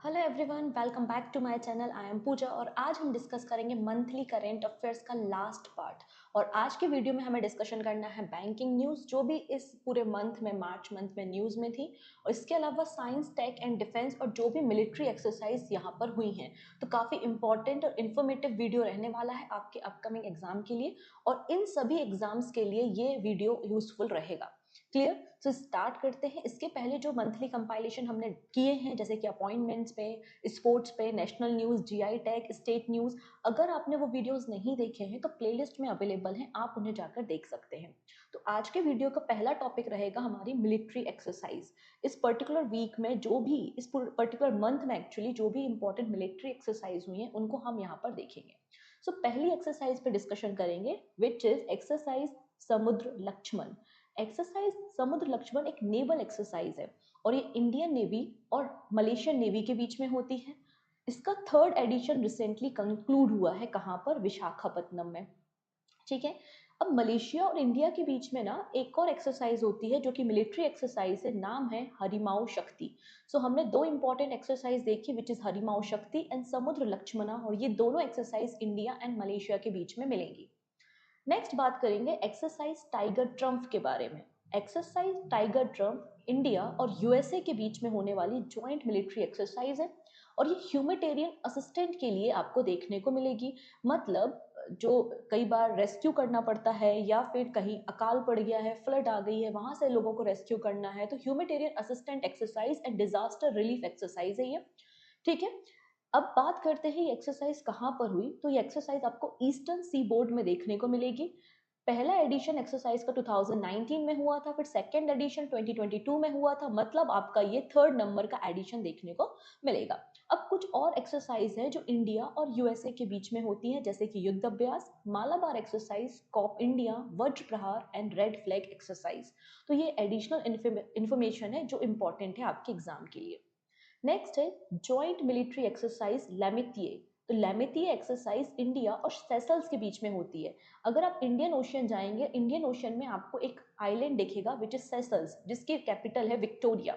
Hello everyone, welcome back to my channel. I am Pooja और आज हम डिस्कस करेंगे मंथली करेंट अफेयर्स का लास्ट पार्ट। और आज के वीडियो में हमें डिस्कशन करना है बैंकिंग न्यूज़ जो भी इस पूरे मंथ में मार्च मंथ में न्यूज़ में थी, और इसके अलावा साइंस, टेक एंड डिफेंस और जो भी मिलिट्री एक्सरसाइज यहाँ पर हुई हैं। तो काफ़ी इंपॉर्टेंट और इन्फॉर्मेटिव वीडियो रहने वाला है आपके अपकमिंग एग्जाम के लिए, और इन सभी एग्जाम्स के लिए ये वीडियो यूजफुल रहेगा। क्लियर? तो स्टार्ट करते हैं। इसके पहले जो मंथली कंपाइलेशन हमने किए हैं, जैसे कि अपॉइंटमेंट्स पे, स्पोर्ट्स पे, national news, GI tag, state news, अगर आपने वो वीडियोस नहीं देखे हैं तो प्लेलिस्ट में अवेलेबल हैं, आप उन्हें जाकर देख सकते हैं। तो आज के वीडियो का पहला टॉपिक रहेगा हमारी मिलिट्री एक्सरसाइज। इस पर्टिकुलर वीक में जो भी, इस पर्टिकुलर मंथ में एक्चुअली जो भी इंपॉर्टेंट मिलिट्री एक्सरसाइज हुई हैं उनको हम यहाँ पर देखेंगे। सो पहली एक्सरसाइज पे डिस्कशन करेंगे, विच इज एक्सरसाइज समुद्र लक्ष्मण। एक्सरसाइज समुद्र लक्ष्मण एक नेवल एक्सरसाइज है और ये इंडियन नेवी और मलेशियन नेवी के बीच में होती है। इसका थर्ड एडिशन रिसेंटली कंक्लूड हुआ है, कहाँ पर? विशाखापत्तनम में। ठीक है। अब मलेशिया और इंडिया के बीच में ना एक और एक्सरसाइज होती है जो कि मिलिट्री एक्सरसाइज है, नाम है हरिमाऊ शक्ति। सो हमने दो इंपॉर्टेंट एक्सरसाइज देखी, विच इज हरिमाऊ शक्ति एंड समुद्र लक्ष्मणा, और ये दोनों एक्सरसाइज इंडिया एंड मलेशिया के बीच में मिलेंगी। नेक्स्ट बात करेंगे एक्सरसाइज टाइगर ट्रम्प के बारे में। एक्सरसाइज टाइगर ट्रम्प इंडिया और यूएसए के बीच में होने वाली ज्वाइंट मिलिट्री एक्सरसाइज है, और ये ह्यूमैनिटेरियन असिस्टेंट के लिए आपको देखने को मिलेगी। मतलब जो कई बार रेस्क्यू करना पड़ता है या फिर कहीं अकाल पड़ गया है, फ्लड आ गई है, वहां से लोगों को रेस्क्यू करना है, तो humanitarian assistant exercise and disaster relief exercise है ये। ठीक है। अब बात करते हैं ये एक्सरसाइज कहाँ पर हुई। तो ये एक्सरसाइज आपको ईस्टर्न सी बोर्ड में देखने को मिलेगी। पहला एडिशन एक्सरसाइज का 2019 में हुआ था, फिर सेकेंड एडिशन 2022 में हुआ था। मतलब आपका ये थर्ड नंबर का एडिशन देखने को मिलेगा। अब कुछ और एक्सरसाइज है जो इंडिया और यूएसए के बीच में होती है, जैसे कि युद्ध अभ्यास, मालाबार एक्सरसाइज, कॉप इंडिया, वज्र प्रहार एंड रेड फ्लैग एक्सरसाइज। तो ये एडिशनल इंफॉर्मेशन है जो इंपॉर्टेंट है आपके एग्जाम के लिए। नेक्स्ट है जॉइंट मिलिट्री एक्सरसाइज लैमितिए। तो लैमितिए एक्सरसाइज इंडिया और सेशल्स के बीच में होती है। अगर आप इंडियन ओशियन जाएंगे, इंडियन ओशियन में आपको एक आइलैंड दिखेगा विच इज सेशल्स, जिसकी कैपिटल है विक्टोरिया।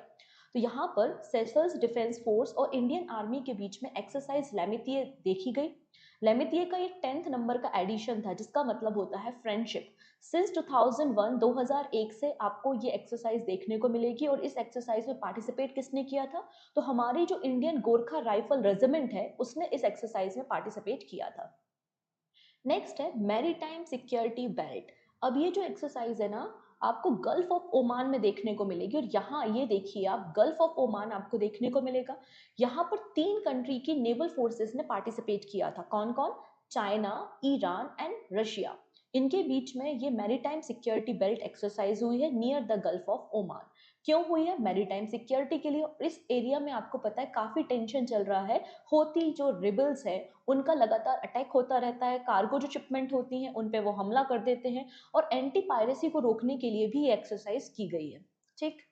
तो यहाँ पर सेशल्स डिफेंस फोर्स और इंडियन आर्मी के बीच में एक्सरसाइज लैमितिए देखी गई। लेमितिए का ये 10th नंबर का एडिशन था, जिसका मतलब होता है फ्रेंडशिप। सिंस 2001 से आपको ये एक्सरसाइज देखने को मिलेगी, और इस एक्सरसाइज में पार्टिसिपेट किसने किया था? तो हमारी जो इंडियन गोरखा राइफल रेजिमेंट है उसने इस एक्सरसाइज में पार्टिसिपेट किया था। नेक्स्ट है मैरीटाइम सिक्योरिटी बेल्ट। अब ये जो एक्सरसाइज है ना, आपको गल्फ ऑफ ओमान में देखने को मिलेगी, और यहाँ ये देखिए आप, गल्फ ऑफ ओमान आपको देखने को मिलेगा। यहाँ पर 3 कंट्री की नेवल फोर्सेस ने पार्टिसिपेट किया था। कौन कौन? China, Iran and Russia. इनके बीच में ये मैरीटाइम सिक्योरिटी बेल्ट एक्सरसाइज हुई है near the gulf of Oman. क्यों हुई है? मैरीटाइम सिक्योरिटी के लिए। और इस एरिया में आपको पता है काफी टेंशन चल रहा है। होती जो रिबल्स है उनका लगातार अटैक होता रहता है, कार्गो जो शिपमेंट होती हैं उन पे वो हमला कर देते हैं, और एंटी पायरेसी को रोकने के लिए भी ये एक्सरसाइज की गई है। ठीक।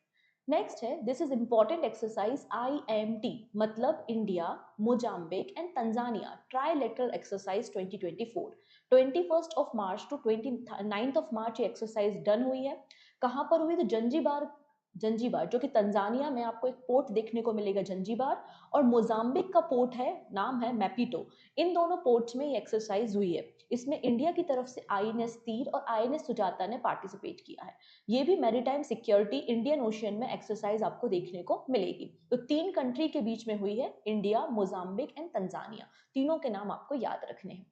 नेक्स्ट है, this is important exercise IMT, मतलब India, Mozambique and Tanzania trilateral exercise 2024। 21st of March two 29th of March ये एक्सरसाइज डन हुई है। कहाँ पर हुई? तो जंजीबार। जंजीबार जो कि तंजानिया में आपको एक पोर्ट देखने को मिलेगा, जंजीबार। और मोजाम्बिक का पोर्ट है, नाम है मैपिटो। इन दोनों पोर्ट्स में ये एक्सरसाइज हुई है। इसमें इंडिया की तरफ से INS तीर और INS सुजाता ने पार्टिसिपेट किया है। ये भी मैरीटाइम सिक्योरिटी इंडियन ओशियन में एक्सरसाइज आपको देखने को मिलेगी। तो 3 कंट्री के बीच में हुई है, इंडिया, मोजाम्बिक एंड तंजानिया। तीनों के नाम आपको याद रखने हैं।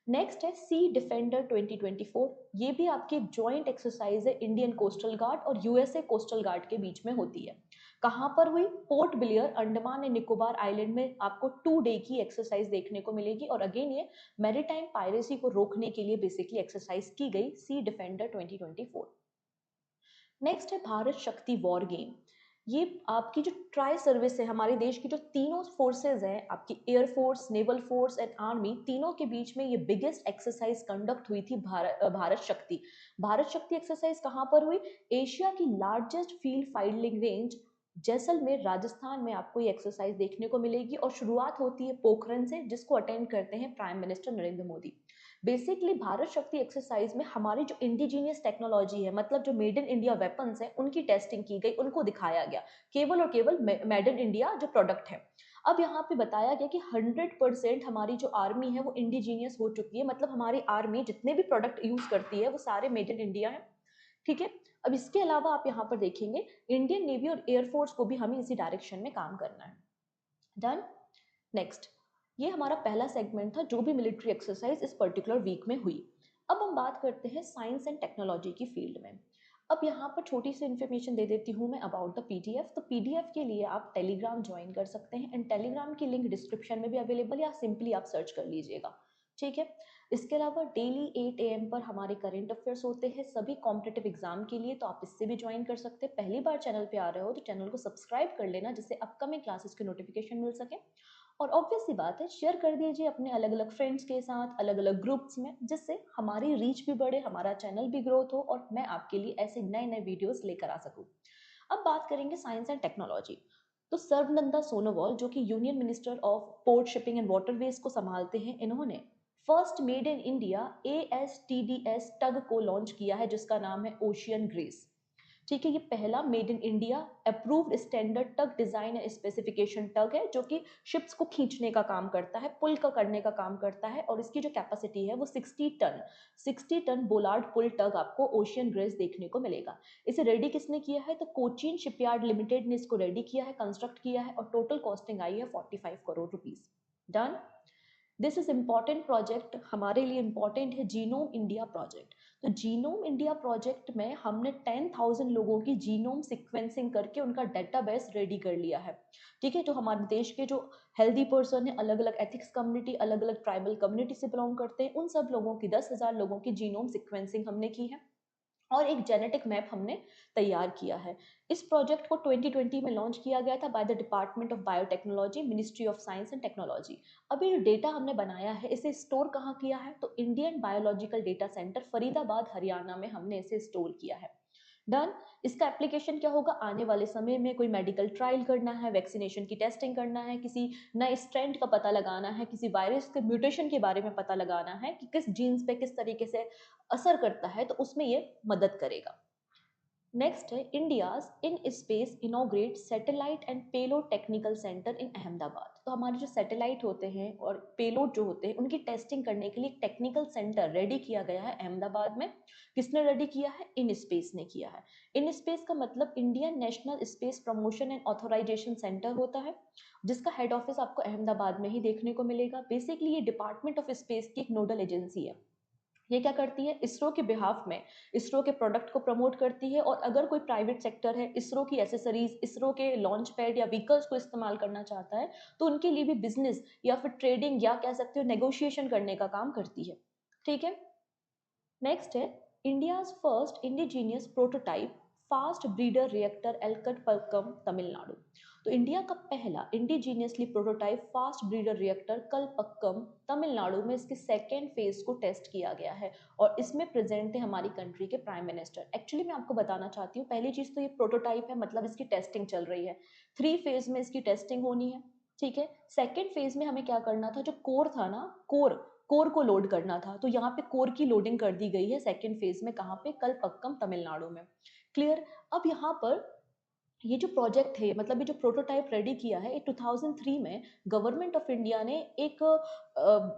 नेक्स्ट है सी डिफेंडर 2024। ये भी आपकी एक ज्वाइंट एक्सरसाइज है, इंडियन कोस्टल गार्ड और यूएसए कोस्टल गार्ड के बीच में होती है। कहाँ पर हुई? Port Blair, Andaman and Nicobar island में आपको 2 डे की एक्सरसाइज देखने को मिलेगी। और अगेन ये मैरीटाइम पायरेसी को रोकने के लिए बेसिकली एक्सरसाइज की गई, सी डिफेंडर 2024। नेक्स्ट है भारत शक्ति वॉर गेम। ये आपकी जो ट्राई सर्विस है, हमारे देश की जो तीनों फोर्सेज हैं, आपकी air force, naval force and army, तीनों के बीच में ये बिगेस्ट एक्सरसाइज कंडक्ट हुई थी, भारत शक्ति। भारत शक्ति एक्सरसाइज कहाँ पर हुई? एशिया की largest field fighting range Jaisalmer, Rajasthan में आपको ये एक्सरसाइज देखने को मिलेगी। और शुरुआत होती है पोखरन से, जिसको अटेंड करते हैं prime minister Narendra Modi. Basically Bharat शक्ति एक्सरसाइज में हमारी जो इंडिजीनियस टेक्नोलॉजी है, मतलब जो मेड इन इंडिया वेपन्स है, उनकी टेस्टिंग की गई, उनको दिखाया गया। केवल और केवल मेड इन इंडिया जो प्रोडक्ट है। अब यहाँ पे बताया गया कि 100% हमारी जो आर्मी है वो इंडिजीनियस हो चुकी है, मतलब हमारी आर्मी जितने भी प्रोडक्ट यूज करती है वो सारे मेड इन इंडिया है। ठीक है, अब इसके अलावा आप यहाँ पर देखेंगे इंडियन नेवी और एयरफोर्स को भी हमें इसी डायरेक्शन में काम करना है। डन। नेक्स्ट, ये हमारा पहला सेगमेंट था जो भी मिलिट्री एक्सरसाइज इस पर्टिकुलर वीक में हुई। अब हम बात करते हैं साइंस एंड टेक्नोलॉजी की फील्ड में। अब यहाँ पर छोटी सी इन्फॉर्मेशन दे देती हूँ मैं अबाउट द पीडीएफ। तो पीडीएफ के लिए आप टेलीग्राम ज्वाइन कर सकते हैं एंड टेलीग्राम की लिंक डिस्क्रिप्शन में भी अवेलेबल, या सिंपली आप सर्च कर लीजिएगा। ठीक है, इसके अलावा डेली 8 AM पर हमारे करंट अफेयर्स होते हैं सभी कॉम्पिटिटिव एग्जाम के लिए, तो आप इससे भी ज्वाइन कर सकते हैं। पहली बार चैनल पे आ रहे हो तो चैनल को सब्सक्राइब कर लेना जिससे अपकमिंग क्लासेस की नोटिफिकेशन मिल सके। और ऑब्वियस सी बात है, शेयर कर दीजिए अपने अलग अलग फ्रेंड्स के साथ, अलग अलग ग्रुप्स में, जिससे हमारी रीच भी बढ़े, हमारा चैनल भी ग्रोथ हो और मैं आपके लिए ऐसे नए नए वीडियोस लेकर आ सकूं। अब बात करेंगे साइंस एंड टेक्नोलॉजी। तो सर्बानंद सोनोवाल जो कि union minister of port shipping and waterways को संभालते हैं, इन्होंने first made in India ASTDS टग को लॉन्च किया है जिसका नाम है ओशियन ग्रेस। ठीक है, ये पहला made in India approved standard tug design and specification tug है जो कि शिप्स को खींचने का काम करता है, पुल का करने का काम करता है, और इसकी जो कैपेसिटी है वो 60 टन बोलार्ड पुल टग आपको ओशियन ग्रेस देखने को मिलेगा। इसे रेडी किसने किया है? तो कोचीन शिपयार्ड लिमिटेड ने इसको रेडी किया है, कंस्ट्रक्ट किया है, और टोटल कॉस्टिंग आई है 45 crore rupees. Done. This is important project, हमारे लिए इम्पॉर्टेंट है जीनोम इंडिया प्रोजेक्ट। तो जीनोम इंडिया प्रोजेक्ट में हमने 10,000 लोगों की जीनोम सिक्वेंसिंग करके उनका डेटाबेस रेडी कर लिया है। ठीक है, जो हमारे देश के जो हेल्दी पर्सन है, अलग अलग एथिक्स कम्युनिटी, अलग अलग ट्राइबल कम्युनिटी से बिलोंग करते हैं, उन सब लोगों की 10,000 लोगों की जीनोम सिक्वेंसिंग हमने की है और एक जेनेटिक मैप हमने तैयार किया है। इस प्रोजेक्ट को 2020 में लॉन्च किया गया था by the department of biotechnology, ministry of science and technology. अभी जो डेटा हमने बनाया है इसे स्टोर कहाँ किया है? तो Indian biological data centre Faridabad Haryana में हमने इसे स्टोर किया है। डन। इसका एप्लीकेशन क्या होगा? आने वाले समय में कोई मेडिकल ट्रायल करना है, वैक्सीनेशन की टेस्टिंग करना है, किसी नए स्ट्रेंड का पता लगाना है, किसी वायरस के म्यूटेशन के बारे में पता लगाना है कि किस जीन्स पे किस तरीके से असर करता है, तो उसमें ये मदद करेगा। नेक्स्ट है India's in space inaugurate satellite and payload technical centre in Ahmedabad. तो हमारे जो सैटेलाइट होते हैं और पेलोड जो होते हैं उनकी टेस्टिंग करने के लिए एक टेक्निकल सेंटर रेडी किया गया है अहमदाबाद में। किसने रेडी किया है? इन स्पेस ने किया है। इन स्पेस का मतलब Indian national space promotion and authorisation centre होता है, जिसका हेड ऑफिस आपको अहमदाबाद में ही देखने को मिलेगा। बेसिकली ये डिपार्टमेंट ऑफ स्पेस की एक नोडल एजेंसी है। ये क्या करती है? इसरो के बिहाफ में इसरो के प्रोडक्ट को प्रमोट करती है, और अगर कोई प्राइवेट सेक्टर है इसरो की एसेसरीज, इसरो के लॉन्च पैड या व्हीकल्स को इस्तेमाल करना चाहता है तो उनके लिए भी बिजनेस या फिर ट्रेडिंग या कह सकते हो नेगोशिएशन करने का काम करती है। ठीक है, नेक्स्ट है India's first indigenous prototype fast breeder reactor एलकटपल्कम तमिलनाडु। तो इंडिया का पहला indigenously prototype fast breeder reactor Kalpakkam Tamil Nadu में इसके सेकेंड फेज को टेस्ट किया गया है, और इसमें प्रेजेंट है हमारी कंट्री के प्राइम मिनिस्टर। एक्चुअली मैं आपको बताना चाहती हूँ, पहली चीज तो ये प्रोटोटाइप है, मतलब इसकी टेस्टिंग चल रही है, 3 फेज में इसकी टेस्टिंग होनी है। ठीक है, सेकेंड फेज में हमें क्या करना था? जो कोर था ना, कोर को लोड करना था, तो यहाँ पे कोर की लोडिंग कर दी गई है सेकेंड फेज में। कहाँ पे? कलपक्कम तमिलनाडु में। क्लियर। अब यहाँ पर ये जो प्रोजेक्ट है, मतलब ये जो प्रोटोटाइप रेडी किया है, ये 2003 में गवर्नमेंट ऑफ इंडिया ने एक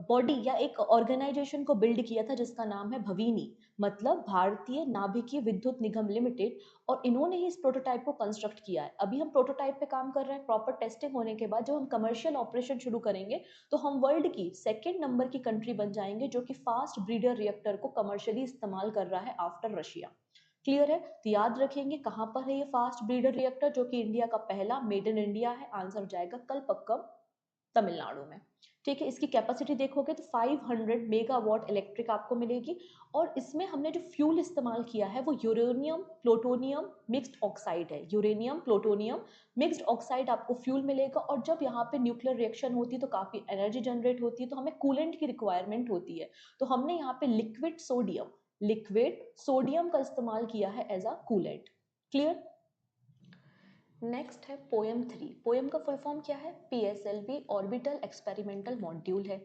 बॉडी या एक ऑर्गेनाइजेशन को बिल्ड किया था जिसका नाम है भवीनी, मतलब भारतीय नाभिकीय विद्युत निगम लिमिटेड, और इन्होंने ही इस प्रोटोटाइप को कंस्ट्रक्ट किया है। अभी हम प्रोटोटाइप पे काम कर रहे हैं, प्रॉपर टेस्टिंग होने के बाद जब हम कमर्शियल ऑपरेशन शुरू करेंगे तो हम वर्ल्ड की सेकेंड नंबर की कंट्री बन जाएंगे जो कि फास्ट ब्रीडर रिएक्टर को कमर्शियली इस्तेमाल कर रहा है आफ्टर रशिया। क्लियर है? तो याद रखेंगे कहां पर है ये फास्ट ब्रीडर रिएक्टर जो कि इंडिया का पहला मेड इन इंडिया है। आंसर हो जाएगा कलपक्कम तमिलनाडु में। ठीक है, इसकी कैपेसिटी देखोगे तो 500 मेगावाट इलेक्ट्रिक आपको मिलेगी, और इसमें हमने जो फ्यूल इस्तेमाल किया है वो यूरेनियम प्लूटोनियम मिक्स्ड ऑक्साइड है। यूरेनियम प्लूटोनियम मिक्स्ड ऑक्साइड आपको फ्यूल मिलेगा, और जब यहाँ पे न्यूक्लियर रिएक्शन होती है तो काफी एनर्जी जनरेट होती है, तो हमें कूलेंट की रिक्वायरमेंट होती है, तो हमने यहाँ पे लिक्विड सोडियम का इस्तेमाल किया है as a coolant. Clear. Next है पोएम 3। पोएम का फुल फॉर्म क्या है? PSLV ऑर्बिटल एक्सपेरिमेंटल मॉड्यूल है।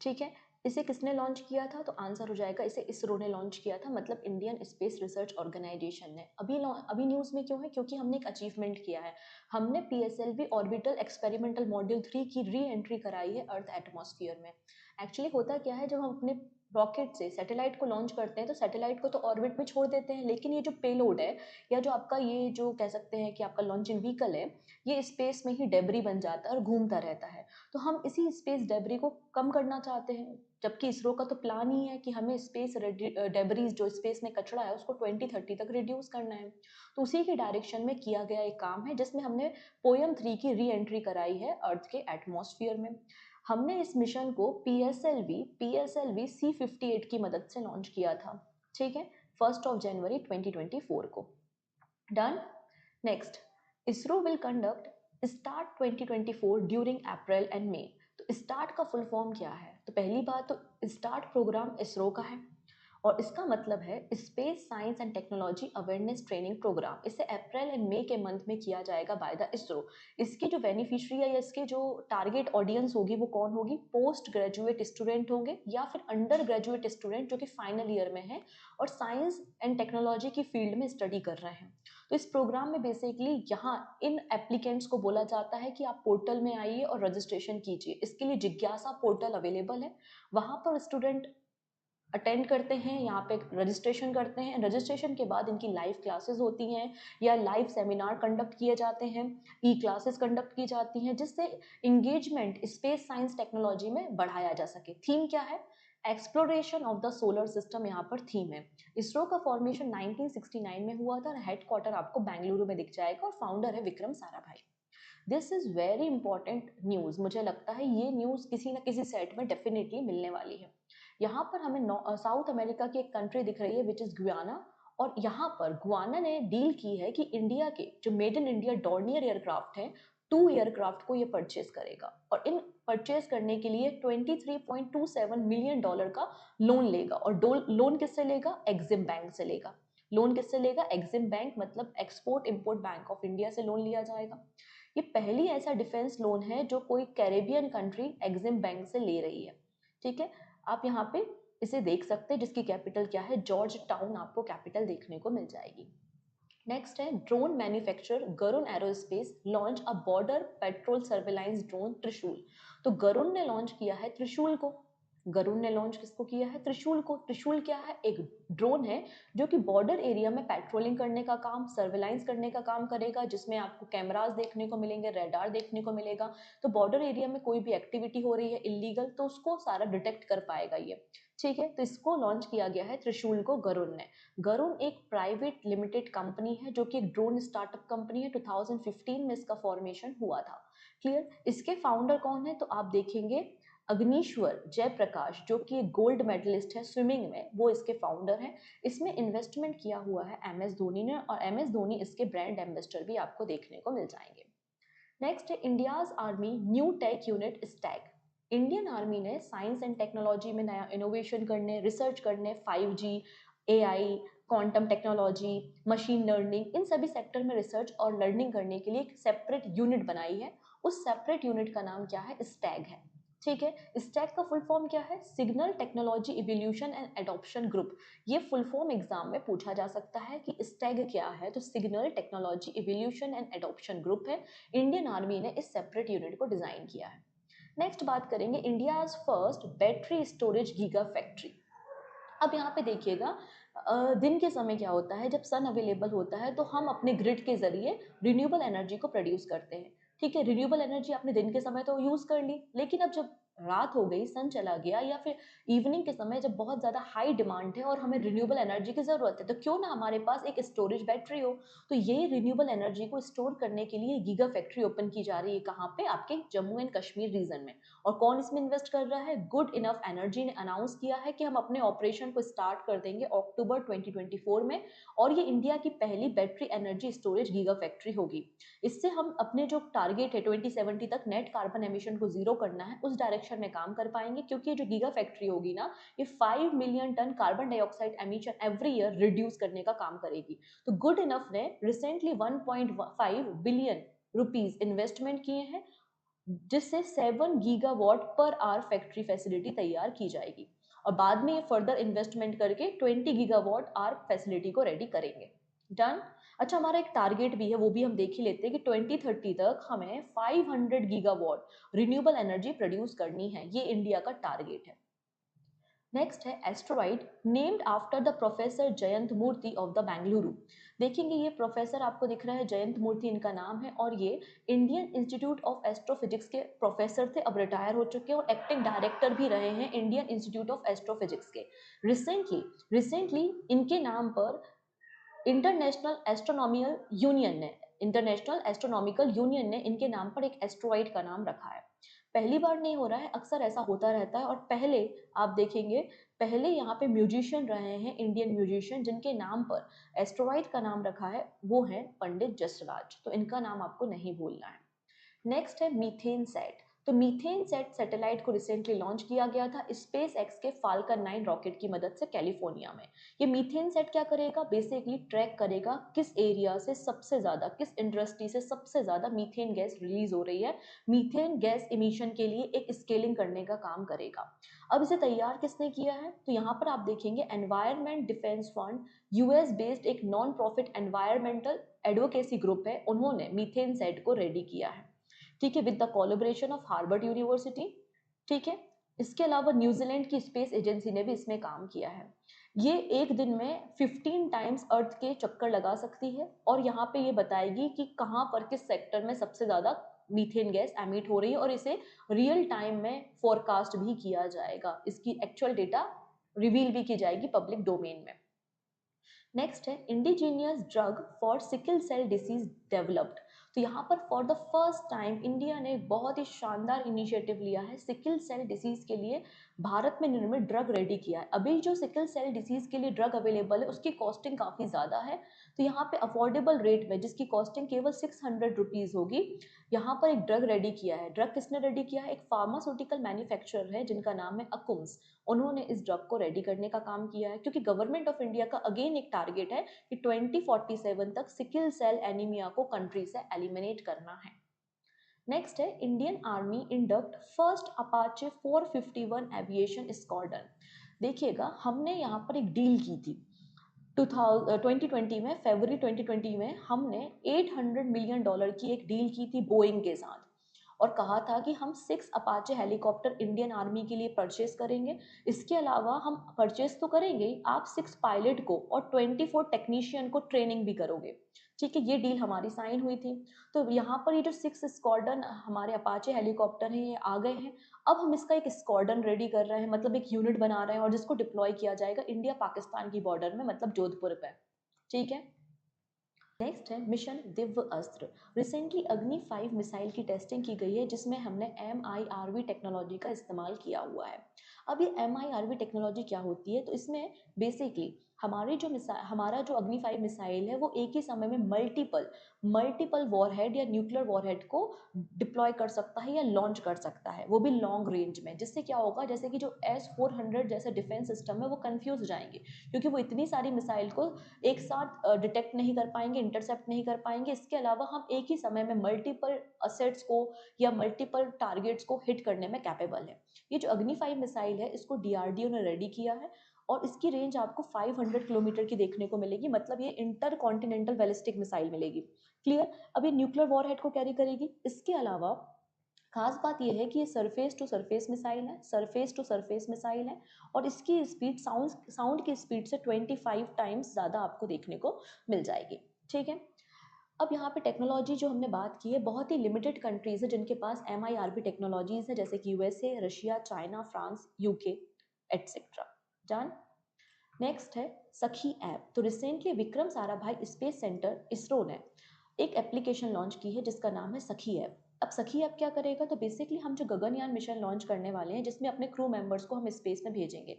ठीक है, इसे किसने लॉन्च किया था? तो आंसर हो जाएगा इसे इसरो ने लॉन्च किया था, मतलब इंडियन स्पेस रिसर्च ऑर्गेनाइजेशन ने। अभी न्यूज़ में क्यों है? क्योंकि हमने एक अचीवमेंट किया है। हमने पीएसएलवी ऑर्बिटल एक्सपेरिमेंटल मॉड्यूल 3 की री एंट्री कराई है अर्थ एटमॉस्फेयर में। एक्चुअली होता क्या है, जब हम अपने रॉकेट से सैटेलाइट को लॉन्च करते हैं तो सैटेलाइट को तो ऑर्बिट में छोड़ देते हैं, लेकिन ये जो पेलोड है या जो आपका ये जो कह सकते हैं कि आपका लॉन्चिंग व्हीकल है, ये स्पेस में ही डेब्री बन जाता है और घूमता रहता है। तो हम इसी स्पेस डेब्री को कम करना चाहते हैं, जबकि इसरो का तो प्लान ही है कि हमें स्पेस डेब्रीज जो स्पेस में कचरा है उसको 2030 तक रिड्यूस करना है। तो उसी के डायरेक्शन में किया गया एक काम है जिसमें हमने पोयम 3 की री एंट्री कराई है अर्थ के एटमॉस्फेयर में। हमने इस मिशन को पीएसएलवी C58 की मदद से लॉन्च किया था, ठीक है, 1 जनवरी 2024 को। Done. Next, ISRO will conduct start 2024 during April and May. तो स्टार्ट का फुल फॉर्म क्या है? तो पहली बात तो स्टार्ट प्रोग्राम इसरो का है और इसका मतलब है space science and technology awareness training programme. इसे अप्रैल एंड मई के मंथ में किया जाएगा बाय द इसरो। इसकी जो बेनिफिशियरी है या इसके जो टारगेट ऑडियंस होगी वो कौन होगी? पोस्ट ग्रेजुएट स्टूडेंट होंगे या फिर अंडर ग्रेजुएट स्टूडेंट जो कि फाइनल ईयर में है और साइंस एंड टेक्नोलॉजी की फील्ड में स्टडी कर रहे हैं। तो इस प्रोग्राम में बेसिकली यहाँ इन एप्लीकेंट्स को बोला जाता है कि आप पोर्टल में आइए और रजिस्ट्रेशन कीजिए। इसके लिए जिज्ञासा पोर्टल अवेलेबल है, वहाँ पर स्टूडेंट अटेंड करते हैं, यहाँ पे रजिस्ट्रेशन करते हैं। रजिस्ट्रेशन के बाद इनकी लाइव क्लासेस होती हैं या लाइव सेमिनार कंडक्ट किए जाते हैं, ई क्लासेस कंडक्ट की जाती हैं, जिससे इंगेजमेंट स्पेस साइंस टेक्नोलॉजी में बढ़ाया जा सके। थीम क्या है? Exploration of the solar system यहाँ पर थीम है। इसरो का फॉर्मेशन 1969 में हुआ था और हेडक्वार्टर आपको बेंगलुरु में दिख जाएगा और फाउंडर है Vikram Sarabhai. This is very important news. मुझे लगता है ये न्यूज़ किसी न किसी सेट में डेफिनेटली मिलने वाली है। यहाँ पर हमें साउथ अमेरिका की एक कंट्री दिख रही है विच इज गुयाना, और यहाँ पर गुयाना ने डील की है कि इंडिया के जो made in India Dornier aircraft हैं, 2 एयरक्राफ्ट को ये परचेज करेगा और इन परचेज करने के लिए $23.27 मिलियन का लोन लेगा। और लोन किससे लेगा? एग्जिम बैंक से लेगा। लोन किससे लेगा? एग्जिम बैंक, मतलब export import bank of India से लोन लिया जाएगा। ये पहली ऐसा डिफेंस लोन है जो कोई कैरेबियन कंट्री एग्जिम बैंक से ले रही है, ठीक है। आप यहाँ पे इसे देख सकते हैं, जिसकी कैपिटल क्या है? जॉर्ज टाउन आपको कैपिटल देखने को मिल जाएगी। नेक्स्ट है drone manufacturer Garuda Aerospace launch a border patrol surveillance drone Trishul. तो गरुण ने लॉन्च किया है त्रिशूल को। गरुण ने लॉन्च किसको किया है? त्रिशूल को। त्रिशूल क्या है? एक ड्रोन है जो कि बॉर्डर एरिया में पेट्रोलिंग करने का काम, सर्वेलांस करने का काम करेगा, जिसमें आपको कैमरास देखने को मिलेंगे, रेडार देखने को मिलेगा। तो बॉर्डर एरिया में कोई भी एक्टिविटी हो रही है इलीगल तो उसको सारा डिटेक्ट कर पाएगा ये, ठीक है। तो इसको लॉन्च किया गया है त्रिशूल को गरुण ने। गरुण एक प्राइवेट लिमिटेड कंपनी है जो कि एक ड्रोन स्टार्टअप कंपनी है। 2015 में इसका फॉर्मेशन हुआ था। क्लियर। इसके फाउंडर कौन है? तो आप देखेंगे अग्निश्वर जयप्रकाश जो कि एक गोल्ड मेडलिस्ट है स्विमिंग में, वो इसके फाउंडर हैं। इसमें इन्वेस्टमेंट किया हुआ है एमएस धोनी ने और एमएस धोनी इसके ब्रांड एम्बेसडर भी आपको देखने को मिल जाएंगे। नेक्स्ट है India's army new tech unit STAG. Indian Army ने साइंस एंड टेक्नोलॉजी में नया इनोवेशन करने, रिसर्च करने, 5G, AI, quantum technology, machine learning, इन सभी सेक्टर में रिसर्च और लर्निंग करने के लिए एक सेपरेट यूनिट बनाई है। उस सेपरेट यूनिट का नाम क्या है? स्टैग है, ठीक है। स्टैग का फुल फॉर्म क्या है? Signal technology evolution and adoption group. ये फुल फॉर्म एग्जाम में पूछा जा सकता है कि स्टैग क्या है। तो signal technology evolution and adoption group है। इंडियन आर्मी ने इस सेपरेट यूनिट को डिजाइन किया है। नेक्स्ट बात करेंगे India first battery storage giga factory. अब यहाँ पे देखिएगा, दिन के समय क्या होता है, जब सन अवेलेबल होता है तो हम अपने ग्रिड के जरिए रिन्यूएबल एनर्जी को प्रोड्यूस करते हैं, ठीक है। रिन्यूएबल एनर्जी आपने दिन के समय तो यूज कर ली, लेकिन अब जब रात हो गई, सन चला गया, या फिर इवनिंग के समय जब बहुत ज्यादा हाई डिमांड है और हमें रिन्यूएबल एनर्जी की जरूरत है, तो क्यों ना हमारे पास एक स्टोरेज बैटरी हो। तो ये रिन्यूएबल एनर्जी को स्टोर करने के लिए गीगा फैक्ट्री ओपन की जा रही है। कहाँ पे? आपके जम्मू एंड कश्मीर रीजन में। और कौन इसमें इन्वेस्ट कर रहा है? गुड इनफ एनर्जी ने अनाउंस किया है कि हम अपने ऑपरेशन को स्टार्ट कर देंगे अक्टूबर 2024 में, और ये इंडिया की पहली battery energy storage giga factory होगी। इससे हम अपने जो टारगेट है 2070 तक नेट कार्बन एमिशन को जीरो करना है, उस डायरेक्शन में काम कर पाएंगे, क्योंकि ये जो गीगा फैक्ट्री होगी ना, ये 5 million tonne carbon dioxide emission every year reduce करने का काम करेगी। तो गुड इनफ ने रिसेंटली 1.5 बिलियन रुपीज इन्वेस्टमेंट किए हैं जिससे 7 gigawatt per hour factory facility तैयार की जाएगी और बाद में ये फर्दर इन्वेस्टमेंट करके 20 गीगावाट आवर फैसिलिटी को रेडी करेंगे। डन। अच्छा, हमारा एक टारगेट भी है, वो भी हम देख ही लेते हैं कि 2030 तक हमें 500 गीगावाट रिन्यूएबल एनर्जी प्रोड्यूस करनी है। ये इंडिया का टारगेट है। नेक्स्ट है asteroid named after the professor Jayant Murthy of the Bengaluru. देखेंगे ये प्रोफेसर आपको दिख रहा है, जयंत मूर्ति इनका नाम है और ये इंडियन इंस्टीट्यूट ऑफ एस्ट्रोफिजिक्स के प्रोफेसर थे, अब रिटायर हो चुके हैं और एक्टिंग डायरेक्टर भी रहे हैं इंडियन इंस्टीट्यूट ऑफ एस्ट्रोफिजिक्स के। रिसेंटली इनके नाम पर इंटरनेशनल एस्ट्रोनॉमिकल यूनियन ने इनके नाम पर एक एस्ट्रॉइड का नाम रखा है। पहली बार नहीं हो रहा है, अक्सर ऐसा होता रहता है। और पहले आप देखेंगे, पहले यहाँ पे म्यूजिशियन रहे हैं, इंडियन म्यूजिशियन जिनके नाम पर एस्ट्रॉइड का नाम रखा है, वो है पंडित जसराज, तो इनका नाम आपको नहीं भूलना है। नेक्स्ट है मीथेन सेट। तो मीथेन सेट सैटेलाइट को रिसेंटली लॉन्च किया गया था स्पेस एक्स के फाल्कन 9 रॉकेट की मदद से कैलिफोर्निया में। ये मीथेन सेट क्या करेगा, बेसिकली ट्रैक करेगा किस एरिया से सबसे ज़्यादा, किस इंडस्ट्री से सबसे ज़्यादा मीथेन गैस रिलीज हो रही है। मीथेन गैस इमिशन के लिए एक स्केलिंग करने का काम करेगा। अब इसे तैयार किसने किया है, तो यहाँ पर आप देखेंगे Environment Defense Fund, US based एक non profit environmental advocacy group है, उन्होंने मीथेन सेट को रेडी किया है। ठीक है, with the collaboration of Harvard university. ठीक है, इसके अलावा न्यूजीलैंड की स्पेस एजेंसी ने भी इसमें काम किया है। ये एक दिन में 15 टाइम्स अर्थ के चक्कर लगा सकती है और यहाँ पे ये बताएगी कि कहाँ पर किस सेक्टर में सबसे ज़्यादा मीथेन गैस एमिट हो रही है और इसे रियल टाइम में फोरकास्ट भी किया जाएगा, इसकी एक्चुअल डेटा रिवील भी की जाएगी पब्लिक डोमेन में। नेक्स्ट है indigenous drug for sickle cell disease developed. तो यहाँ पर for the first time India ने एक बहुत ही शानदार इनिशिएटिव लिया है, सिकल सेल डिसीज के लिए भारत में निर्मित ड्रग रेडी किया है। अभी जो सिकल सेल डिसीज के लिए ड्रग अवेलेबल है उसकी कॉस्टिंग काफ़ी ज़्यादा है, तो यहाँ पे अफोर्डेबल रेट में जिसकी कॉस्टिंग केवल 600 रुपीज़ होगी, यहाँ पर एक ड्रग रेडी किया है। ड्रग किसने रेडी किया है, एक फार्मास्यूटिकल मैन्युफैक्चरर है जिनका नाम है अकुम्स, उन्होंने इस ड्रग को रेडी करने का काम किया है। क्योंकि गवर्नमेंट ऑफ इंडिया का अगेन एक टारगेट है कि 2047 तक सिकल सेल एनीमिया को कंट्री से एलिमिनेट करना है। नेक्स्ट है Indian army induct first Apache 451 aviation squadron. देखिएगा, हमने यहाँ पर एक डील की थी 2020 में, फरवरी 2020 में हमने $800 मिलियन की एक डील की थी बोइंग के साथ और कहा था कि हम 6 अपाचे हेलीकॉप्टर इंडियन आर्मी के लिए परचेस करेंगे। इसके अलावा हम परचेस तो करेंगे ही, आप 6 पायलट को और 24 टेक्नीशियन को ट्रेनिंग भी करोगे। ठीक है, ये डील हमारी साइन हुई थी। तो यहाँ पर ये जो 6 स्क्वाड्रन हमारे अपाचे हेलीकॉप्टर हैं ये आ गए हैं। अब हम इसका एक स्क्वाड्रन रेडी कर रहे हैं, मतलब एक यूनिट बना रहे हैं और जिसको डिप्लॉय किया जाएगा इंडिया पाकिस्तान की बॉर्डर में, मतलब जोधपुर पे। ठीक है। नेक्स्ट है मिशन दिव्य अस्त्र। रिसेंटली अग्नि 5 मिसाइल की टेस्टिंग की गई है जिसमें हमने MIRV टेक्नोलॉजी का इस्तेमाल किया हुआ है। अब ये MIRV टेक्नोलॉजी क्या होती है, तो इसमें बेसिकली हमारा जो अग्नि 5 मिसाइल है वो एक ही समय में मल्टीपल वॉरहेड या न्यूक्लियर वॉरहेड को डिप्लॉय कर सकता है या लॉन्च कर सकता है, वो भी लॉन्ग रेंज में। जिससे क्या होगा, जैसे कि जो S-400 जैसे डिफेंस सिस्टम है वो कंफ्यूज हो जाएंगे, क्योंकि वो इतनी सारी मिसाइल को एक साथ डिटेक्ट नहीं कर पाएंगे, इंटरसेप्ट नहीं कर पाएंगे। इसके अलावा हम एक ही समय में मल्टीपल असेट्स को या मल्टीपल टारगेट्स को हिट करने में कैपेबल है। ये जो अग्नि 5 मिसाइल है इसको DRDO ने रेडी किया है और इसकी रेंज आपको 500 किलोमीटर की देखने को मिलेगी, मतलब ये इंटर कॉन्टिनेंटल बैलिस्टिक मिसाइल मिलेगी। क्लियर। अब ये न्यूक्लियर वॉरहेड को कैरी करेगी। इसके अलावा खास बात यह है कि ये सरफेस टू सरफेस मिसाइल है और इसकी स्पीड साउंड की स्पीड से 25 टाइम्स ज़्यादा आपको देखने को मिल जाएगी। ठीक है। अब यहाँ पे टेक्नोलॉजी जो हमने बात की है, बहुत ही लिमिटेड कंट्रीज है जिनके पास MIRV टेक्नोलॉजीज है, जैसे कि USA, Russia, China, France, UK etcetera. जान। नेक्स्ट है सखी ऐप। तो recently Vikram Sarabhai space centre ISRO ने एक एप्लीकेशन लॉन्च की है जिसका नाम है सखी ऐप। अब सखी ऐप क्या करेगा, तो बेसिकली हम जो गगनयान मिशन लॉन्च करने वाले हैं जिसमें अपने क्रू मेंबर्स को हम स्पेस में भेजेंगे।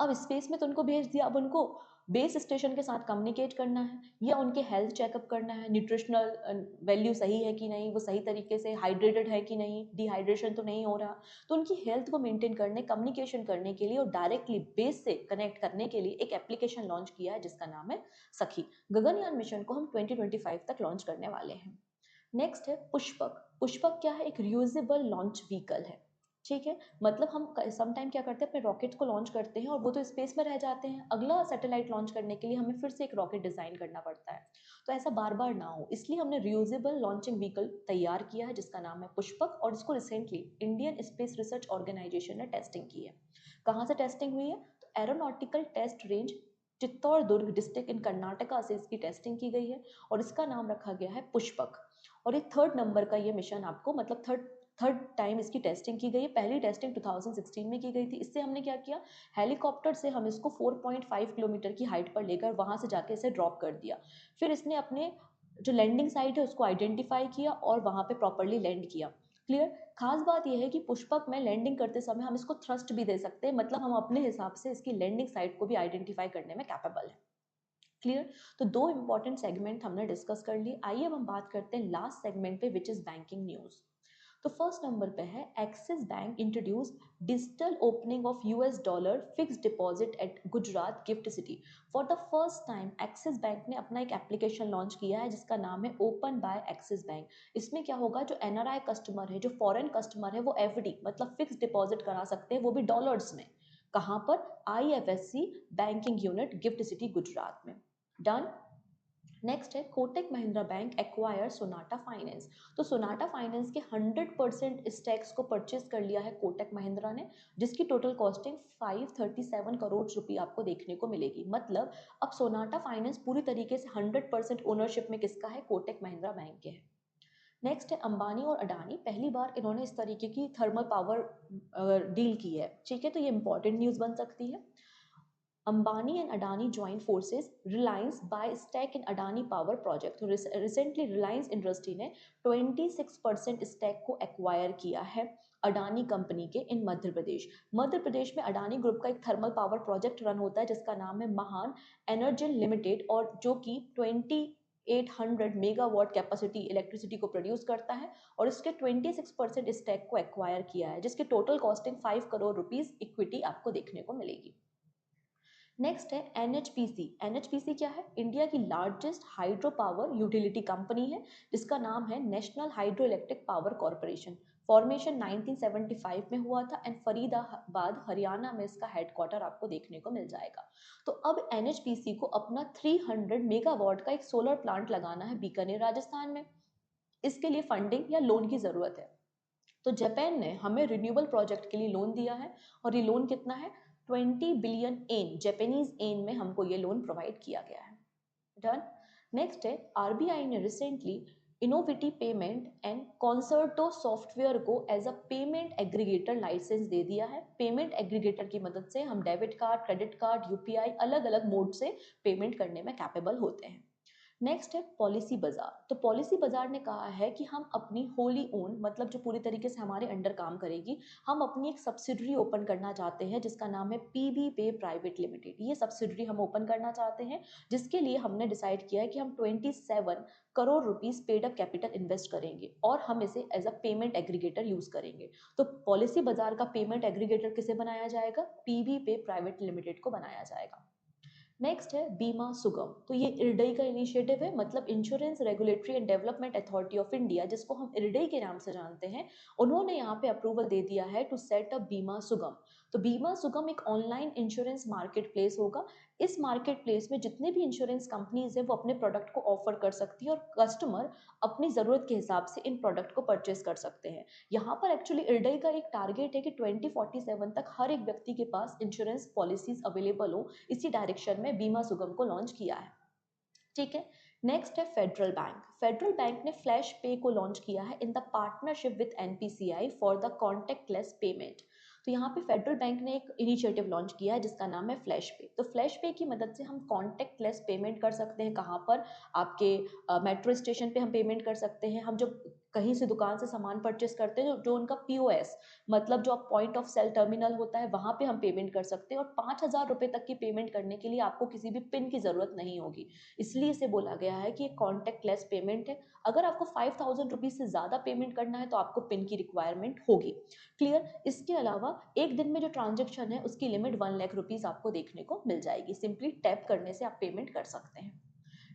अब स्पेस में तो उनको भेज दिया, अब उनको बेस स्टेशन के साथ कम्युनिकेट करना है या उनके हेल्थ चेकअप करना है, न्यूट्रिशनल वैल्यू सही है कि नहीं, वो सही तरीके से हाइड्रेटेड है कि नहीं, डिहाइड्रेशन तो नहीं हो रहा। तो उनकी हेल्थ को मेंटेन करने, कम्युनिकेशन करने के लिए और डायरेक्टली बेस से कनेक्ट करने के लिए एक एप्लीकेशन लॉन्च किया है जिसका नाम है सखी। गगनयान मिशन को हम 2025 तक लॉन्च करने वाले हैं। नेक्स्ट है पुष्पक। पुष्पक क्या है? एक रियूजेबल लॉन्च व्हीकल है, ठीक है। मतलब हम सम टाइम क्या करते हैं, अपने रॉकेट्स को लॉन्च करते हैं और वो तो स्पेस में रह जाते हैं, अगला सैटेलाइट लॉन्च करने के लिए हमें फिर से एक रॉकेट डिजाइन करना पड़ता है। तो ऐसा बार बार ना हो, इसलिए हमने रियूजेबल लॉन्चिंग व्हीकल तैयार किया है जिसका नाम है पुष्पक, और इसको recently Indian Space Research Organisation ने टेस्टिंग की है। कहाँ से टेस्टिंग हुई है? तो aeronautical test range Chitradurga district in Karnataka से इसकी टेस्टिंग की गई है और इसका नाम रखा गया है पुष्पक। और ये थर्ड नंबर का ये मिशन आपको, मतलब थर्ड टाइम इसकी टेस्टिंग की गई है। पहली टेस्टिंग 2016 में की गई थी। इससे हमने क्या किया, हेलीकॉप्टर से हम इसको 4.5 किलोमीटर की हाइट पर लेकर वहां से जाके इसे ड्रॉप कर दिया। फिर इसने अपने जो लैंडिंग साइट है उसको आइडेंटिफाई किया और वहां पे प्रॉपरली लैंड किया। क्लियर। खास बात यह है कि पुष्पक में लैंडिंग करते समय हम इसको थ्रस्ट भी दे सकते हैं, मतलब हम अपने हिसाब से इसकी लैंडिंग साइट को भी आइडेंटिफाई करने में कैपेबल है। क्लियर। तो दो इंपॉर्टेंट सेगमेंट हमने डिस्कस कर लिए। आइए अब हम बात करते हैं लास्ट सेगमेंट पे, विच इज बैंकिंग न्यूज। तो फर्स्ट नंबर पे है, axis bank introduce digital opening of $US fixed deposit eight Gujarat gift city. For the first time axis bank ने अपना एक एप्लीकेशन लॉन्च किया है जिसका नाम है ओपन बाय एक्सिस बैंक। इसमें क्या होगा, जो एनआरआई कस्टमर है, जो फॉरेन कस्टमर है, वो एफडी मतलब फिक्स डिपॉजिट करा सकते हैं, वो भी डॉलर्स में। कहाँ पर? IFSC banking unit gift city Gujarat में। डन। नेक्स्ट है, Kotak Mahindra bank acquire Sonata finance. तो सोनाटा फाइनेंस के 100% स्टेक्स को परचेज कर लिया है कोटक महिंद्रा ने, जिसकी टोटल कॉस्टिंग 537 करोड़ रुपए आपको देखने को मिलेगी। मतलब अब सोनाटा फाइनेंस पूरी तरीके से 100% ओनरशिप में किसका है? कोटक महिंद्रा बैंक के है। नेक्स्ट है अंबानी और अडानी, पहली बार इन्होंने इस तरीके की थर्मल पावर डील की है, ठीक है। तो ये इंपॉर्टेंट न्यूज बन सकती है। Ambani and Adani join forces, Reliance buy stake in Adani Power Project। तो रिसेंटली रिलायंस इंडस्ट्री ने 26% स्टेक को एक्वायर किया है अडानी कंपनी के इन मध्य प्रदेश। मध्य प्रदेश में अडानी ग्रुप का एक थर्मल पावर प्रोजेक्ट रन होता है जिसका नाम है महान एनर्जी लिमिटेड, और जो कि 2800 मेगावाट कैपेसिटी इलेक्ट्रिसिटी को प्रोड्यूस करता है, और इसके 26% स्टेक को एक्वायर किया है जिसकी total costing 5 crore rupees equity आपको देखने को मिलेगी। नेक्स्ट है NHPC। NHPC क्या है? इंडिया की largest hydro power utility company है जिसका नाम है national hydro electric power corporation. Formation 1975 में हुआ था एंड फरीदाबाद हरियाणा में इसका हेडक्वार्टर आपको देखने को मिल जाएगा। तो अब NHPC को अपना 300 मेगावाट का एक सोलर प्लांट लगाना है बीकानेर राजस्थान में। इसके लिए फंडिंग या लोन की जरूरत है। तो जापान ने हमें रिन्यूएबल प्रोजेक्ट के लिए लोन दिया है, और ये लोन कितना है? 20 बिलियन एन, जापानीज एन में हमको ये लोन प्रोवाइड किया गया है। डन। नेक्स्ट है, आरबीआई ने recently Innoviti payment and Concerto software को as a payment aggregator licence दे दिया है। पेमेंट एग्रीगेटर की मदद से हम debit card, credit card, UPI अलग अलग मोड से पेमेंट करने में कैपेबल होते हैं। नेक्स्ट है पॉलिसी बाजार। तो पॉलिसी बाजार ने कहा है कि हम अपनी होली ओन, मतलब जो पूरी तरीके से हमारे अंडर काम करेगी, हम अपनी एक सब्सिडरी ओपन करना चाहते हैं जिसका नाम है पीबी पे प्राइवेट लिमिटेड। ये सब्सिडरी हम ओपन करना चाहते हैं जिसके लिए हमने डिसाइड किया है कि हम 27 crore rupees paid up capital invest करेंगे और हम इसे as a payment aggregator use करेंगे। तो पॉलिसी बाजार का पेमेंट एग्रीगेटर किसे बनाया जाएगा? पीबी पे प्राइवेट लिमिटेड को बनाया जाएगा। नेक्स्ट है बीमा सुगम। तो ये इरडई का इनिशिएटिव है, मतलब insurance regulatory and development authority of India, जिसको हम इरडई के नाम से जानते हैं। उन्होंने यहाँ पे अप्रूवल दे दिया है टू सेट अप बीमा सुगम। तो बीमा सुगम एक ऑनलाइन इंश्योरेंस मार्केट प्लेस होगा। इस मार्केट प्लेस में जितने भी इंश्योरेंस कंपनीज है वो अपने प्रोडक्ट को ऑफर कर सकती है और कस्टमर अपनी जरूरत के हिसाब से इन प्रोडक्ट को परचेज कर सकते हैं। यहाँ पर एक्चुअली इरडई का एक टारगेट है कि 2047 तक हर एक व्यक्ति के पास इंश्योरेंस पॉलिसीज अवेलेबल हो। इसी डायरेक्शन में बीमा सुगम को लॉन्च किया है, ठीक है। नेक्स्ट है फेडरल बैंक। फेडरल बैंक ने फ्लैश पे को लॉन्च किया है in the partnership with NPCI for the contact lens payment. तो यहाँ पे फेडरल बैंक ने एक इनिशिएटिव लॉन्च किया है जिसका नाम है फ्लैश पे। तो फ्लैश पे की मदद से हम कॉन्टेक्टलेस पेमेंट कर सकते हैं। कहाँ पर? आपके मेट्रो स्टेशन पे हम पेमेंट कर सकते हैं। हम जब कहीं से दुकान से सामान परचेस करते हैं जो उनका पीओएस, मतलब जो पॉइंट ऑफ सेल टर्मिनल होता है, वहां पे हम पेमेंट कर सकते हैं। और 5,000 रुपए तक की पेमेंट करने के लिए आपको किसी भी पिन की जरूरत नहीं होगी। इसलिए इसे बोला गया है कि ये कॉन्टेक्टलेस पेमेंट है। अगर आपको 5,000 रुपीज से ज्यादा पेमेंट करना है तो आपको पिन की रिक्वायरमेंट होगी। क्लियर। इसके अलावा एक दिन में जो ट्रांजेक्शन है उसकी लिमिट 1 लाख रुपीज आपको देखने को मिल जाएगी। सिंपली टैप करने से आप पेमेंट कर सकते हैं।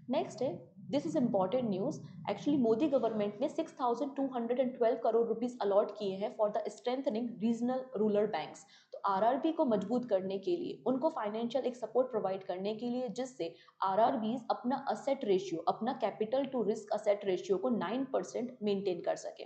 नेक्स्ट है this is important news. Actually Modi government ने 6,212 करोड़ रुपीस अलॉट किए हैं for the strengthening regional rural banks. तो आरआरबी को मजबूत करने के लिए, उनको फाइनेंशियल एक सपोर्ट प्रोवाइड करने के लिए, जिससे आरआरबीज अपना असेट रेशियो, अपना capital to risk asset ratio को 9% मेंटेन कर सके।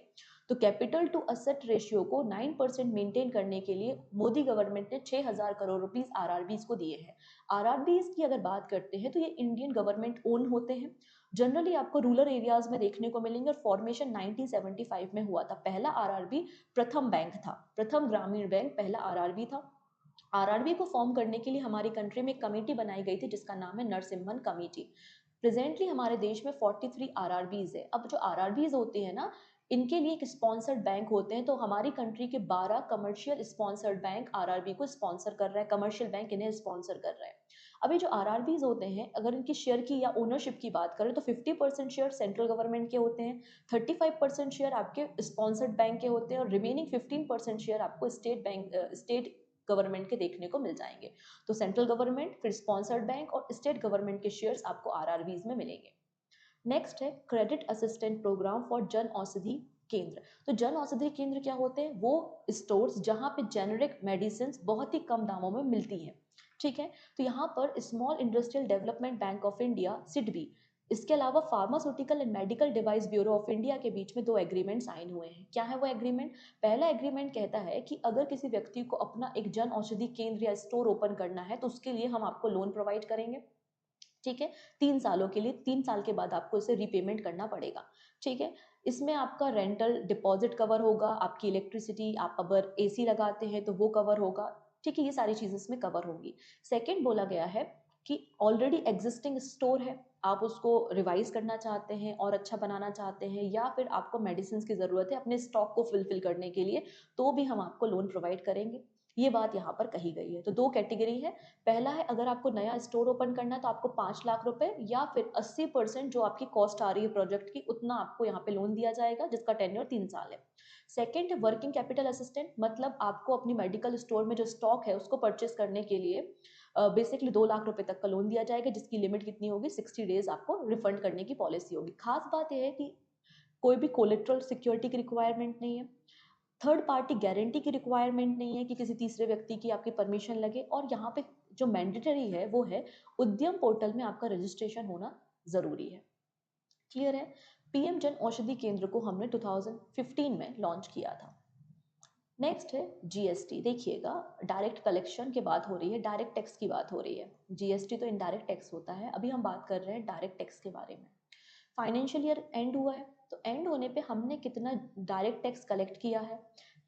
तो कैपिटल टू असेट रेशियो को 9% मेंटेन करने के लिए मोदी गवर्नमेंट ने 6,000 करोड़ रुपीस आरआरबीज को दिए हैं। आरआरबीज की अगर बात करते हैं तो ये इंडियन गवर्नमेंट ओन होते हैं। जनरली आपको रूरल एरियाज में देखने को मिलेंगे और फॉर्मेशन 1975 में हुआ था। पहला आरआरबी प्रथम बैंक था, प्रथम ग्रामीण बैंक पहला आरआरबी था। आरआरबी को फॉर्म करने के लिए हमारी कंट्री में एक कमेटी बनाई गई थी जिसका नाम है नरसिम्हन कमेटी। प्रेजेंटली हमारे देश में 43 आरआरबीज है। अब जो आरआरबीज होते हैं ना, इनके लिए एक स्पॉन्सर्ड बैंक होते हैं। तो हमारी कंट्री के 12 कमर्शियल स्पॉन्सर्ड बैंक आरआरबी को स्पॉन्सर कर रहा है, कमर्शियल बैंक इन्हें स्पॉन्सर कर रहा है। अभी जो आरआरबीज होते हैं, अगर इनकी शेयर की या ओनरशिप की बात करें तो 50% शेयर सेंट्रल गवर्नमेंट के होते हैं, 35% शेयर आपके स्पॉन्सर्ड बैंक के होते हैं और रिमेनिंग 15% शेयर आपको स्टेट गवर्नमेंट के देखने को मिल जाएंगे। तो सेंट्रल गवर्नमेंट, फिर स्पॉन्सर्ड बैंक और स्टेट गवर्नमेंट के शेयर्स आपको आरआरबीज में मिलेंगे। नेक्स्ट है credit assistant programme for Jan Aushadhi केंद्र। तो जन औषधि केंद्र क्या होते हैं? वो स्टोर्स जहां पे जेनेरिक मेडिसिन बहुत ही कम दामों में मिलती हैं। ठीक है, तो यहाँ पर small industrial development bank of India SIDBI, इसके अलावा pharmaceutical and medical device bureau of India के बीच में 2 एग्रीमेंट साइन हुए हैं। क्या है वो एग्रीमेंट? पहला एग्रीमेंट कहता है कि अगर किसी व्यक्ति को अपना एक जन औषधि केंद्र या स्टोर ओपन करना है तो उसके लिए हम आपको लोन प्रोवाइड करेंगे। ठीक है, 3 सालों के लिए, 3 साल के बाद आपको इसे रीपेमेंट करना पड़ेगा। ठीक है, इसमें आपका रेंटल डिपॉजिट कवर होगा, आपकी इलेक्ट्रिसिटी, आप अगर एसी लगाते हैं तो वो कवर होगा। ठीक है, ये सारी चीजें इसमें कवर होंगी। सेकंड बोला गया है कि ऑलरेडी एग्जिस्टिंग स्टोर है, आप उसको रिवाइज करना चाहते हैं और अच्छा बनाना चाहते हैं, या फिर आपको मेडिसिन की जरूरत है अपने स्टॉक को फुलफिल करने के लिए, तो भी हम आपको लोन प्रोवाइड करेंगे। ये बात यहाँ पर कही गई है। तो 2 कैटेगरी है। पहला है, अगर आपको नया स्टोर ओपन करना है तो आपको 5 लाख रुपए या फिर 80% जो आपकी कॉस्ट आ रही है प्रोजेक्ट की, उतना आपको यहाँ पे लोन दिया जाएगा, जिसका टेन्योर 3 साल है। सेकंड है वर्किंग कैपिटल असिस्टेंट, मतलब आपको अपनी मेडिकल स्टोर में जो स्टॉक है उसको परचेस करने के लिए बेसिकली 2 लाख रुपए तक का लोन दिया जाएगा, जिसकी लिमिट कितनी होगी? 60 डेज आपको रिफंड करने की पॉलिसी होगी। खास बात यह है कि कोई भी कोलेट्रल सिक्योरिटी की रिक्वायरमेंट नहीं है, थर्ड पार्टी गारंटी की रिक्वायरमेंट नहीं है कि किसी तीसरे व्यक्ति की आपकी परमिशन लगे, और यहाँ पे जो मैंडेटरी है वो है उद्यम पोर्टल में आपका रजिस्ट्रेशन होना जरूरी है। क्लियर है? पीएम जन औषधि केंद्र को हमने 2015 में लॉन्च किया था। नेक्स्ट है जीएसटी। देखिएगा, डायरेक्ट कलेक्शन की बात हो रही है, डायरेक्ट टैक्स की बात हो रही है। जीएसटी तो इनडायरेक्ट टैक्स होता है, अभी हम बात कर रहे हैं डायरेक्ट टैक्स के बारे में। फाइनेंशियल ईयर एंड हुआ है, तो एंड होने पे हमने कितना डायरेक्ट टैक्स कलेक्ट किया है,